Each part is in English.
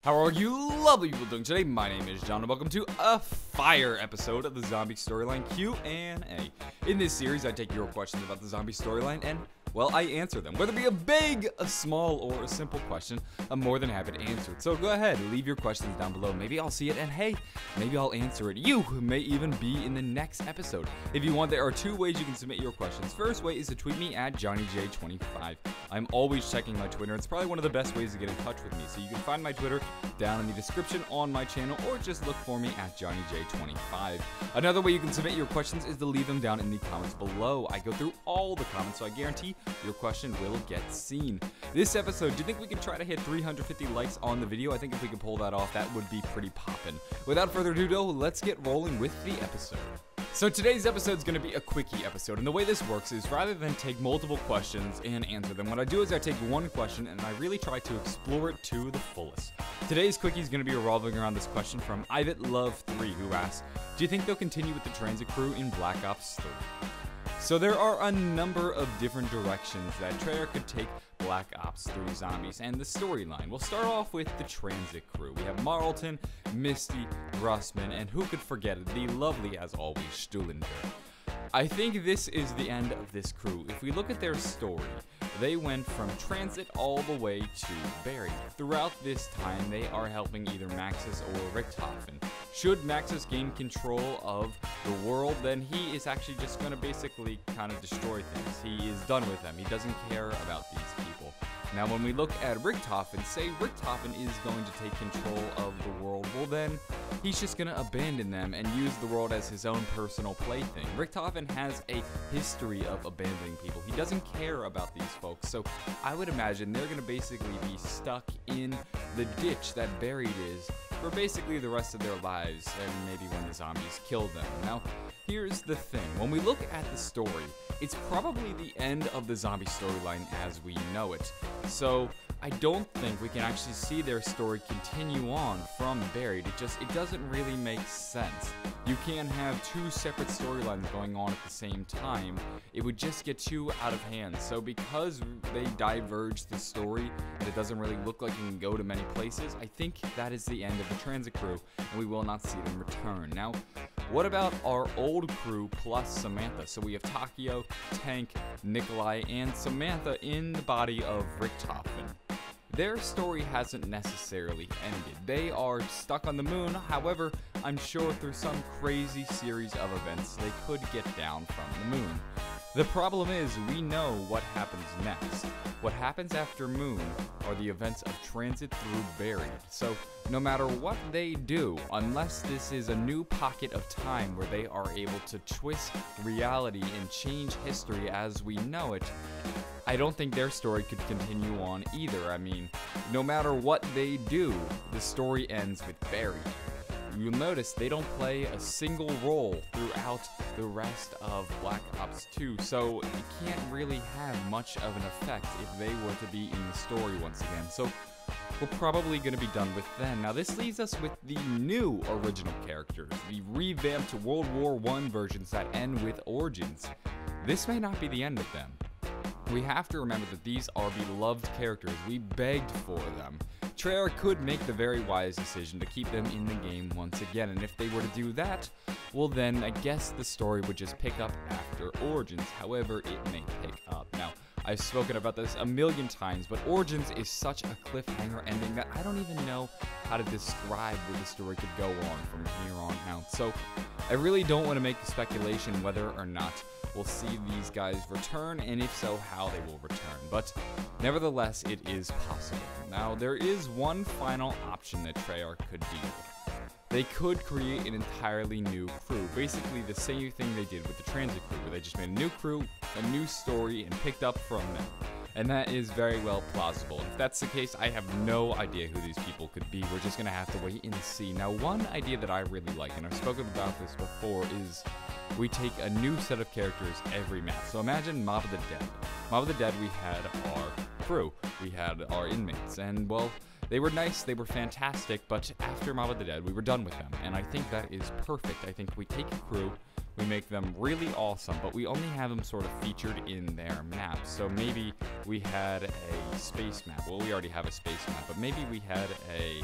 How are you lovely people doing today? My name is John and welcome to a fire episode of the Zombie Storyline Q&A. In this series, I take your questions about the zombie storyline and, well, I answer them. Whether it be a big, a small, or a simple question, I'm more than happy to answer it. So go ahead, leave your questions down below. Maybe I'll see it and hey, maybe I'll answer it. You may even be in the next episode. If you want, there are two ways you can submit your questions. First way is to tweet me at JohnnyJ25. I'm always checking my Twitter. It's probably one of the best ways to get in touch with me. So you can find my Twitter down in the description on my channel or just look for me at JohnnyJ25. Another way you can submit your questions is to leave them down in the comments below. I go through all the comments, so I guarantee your question will get seen. This episode, do you think we can try to hit 350 likes on the video? I think if we can pull that off, that would be pretty poppin'. Without further ado though, let's get rolling with the episode. So today's episode is going to be a quickie episode, and the way this works is rather than take multiple questions and answer them, what I do is I take one question and I really try to explore it to the fullest. Today's quickie is going to be revolving around this question from IVITLove3, who asks, do you think they'll continue with the transit crew in Black Ops 3? So there are a number of different directions that Treyarch could take Black Ops 3 Zombies and the storyline. We'll start off with the transit crew. We have Marlton, Misty, Russman, and who could forget it, the lovely, as always, Stuhlinger. I think this is the end of this crew. If we look at their story, they went from transit all the way to buried. Throughout this time, they are helping either Maxis or Richthofen. Should Maxis gain control of the world, then he is actually just going to basically kind of destroy things. He is done with them. He doesn't care about these people. Now, when we look at Richthofen, say Richthofen is going to take control of the world, well then, he's just going to abandon them and use the world as his own personal plaything. Richthofen has a history of abandoning people. He doesn't care about these folks, so I would imagine they're going to basically be stuck in the ditch that Buried is for basically the rest of their lives, and maybe when the zombies kill them. Now, here's the thing. When we look at the story, it's probably the end of the zombie storyline as we know it. So I don't think we can actually see their story continue on from Buried. It doesn't really make sense. You can't have two separate storylines going on at the same time. It would just get too out of hand. So because they diverge the story and it doesn't really look like it can go to many places, I think that is the end of the transit crew and we will not see them return. Now, what about our old crew plus Samantha? So we have Takio, Tank, Nikolai, and Samantha in the body of Richthofen. Their story hasn't necessarily ended. They are stuck on the moon, however, I'm sure through some crazy series of events they could get down from the moon. The problem is, we know what happens next. What happens after Moon are the events of transit through Buried. So, no matter what they do, unless this is a new pocket of time where they are able to twist reality and change history as we know it, I don't think their story could continue on either. I mean, no matter what they do, the story ends with Buried. You'll notice they don't play a single role throughout the rest of Black Ops 2, so it can't really have much of an effect if they were to be in the story once again. So we're probably going to be done with them. Now this leaves us with the new original characters, the revamped World War I versions that end with Origins. This may not be the end of them. We have to remember that these are beloved characters. We begged for them. Treyarch could make the very wise decision to keep them in the game once again, and if they were to do that, well then I guess the story would just pick up after Origins. However, it may pick up. Now, I've spoken about this a million times, but Origins is such a cliffhanger ending that I don't even know how to describe where the story could go on from here on out. So, I really don't want to make a speculation whether or not we'll see these guys return, and if so, how they will return. But nevertheless, it is possible. Now, there is one final option that Treyarch could do. They could create an entirely new crew, basically the same thing they did with the transit crew, where they just made a new crew, a new story, and picked up from them. And that is very well plausible. If that's the case, I have no idea who these people could be. We're just going to have to wait and see. Now, one idea that I really like, and I've spoken about this before, is we take a new set of characters every map. So imagine Mob of the Dead. Mob of the Dead, we had our crew, we had our inmates, and well, they were nice, they were fantastic, but after Mob of the Dead, we were done with them, and I think that is perfect. I think we take a crew, we make them really awesome, but we only have them sort of featured in their maps. So maybe we had a space map. Well, we already have a space map, but maybe we had a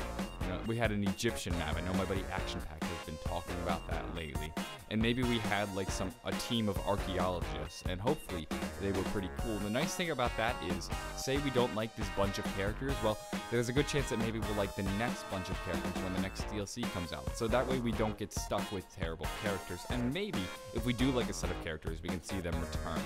we had an Egyptian map. I know my buddy Action Pack has been talking about that lately. And maybe we had like a team of archaeologists, and hopefully they were pretty cool. The nice thing about that is, say we don't like this bunch of characters, well, there's a good chance that maybe we'll like the next bunch of characters when the next DLC comes out. So that way we don't get stuck with terrible characters, and maybe if we do like a set of characters, we can see them return.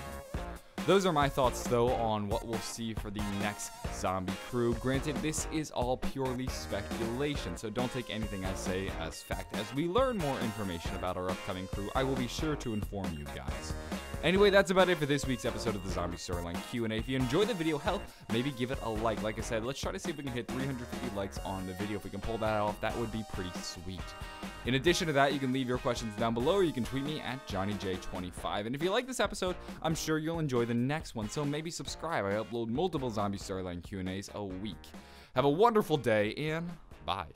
Those are my thoughts, though, on what we'll see for the next zombie crew. Granted, this is all purely speculation, so don't take anything I say as fact. As we learn more information about our upcoming crew, I will be sure to inform you guys. Anyway, that's about it for this week's episode of the Zombie Storyline Q&A. If you enjoyed the video, hell, maybe give it a like. Like I said, let's try to see if we can hit 350 likes on the video. If we can pull that off, that would be pretty sweet. In addition to that, you can leave your questions down below, or you can tweet me at JohnnyJ25. And if you like this episode, I'm sure you'll enjoy the next one, so maybe subscribe. I upload multiple Zombie Storyline Q&As a week. Have a wonderful day, and bye.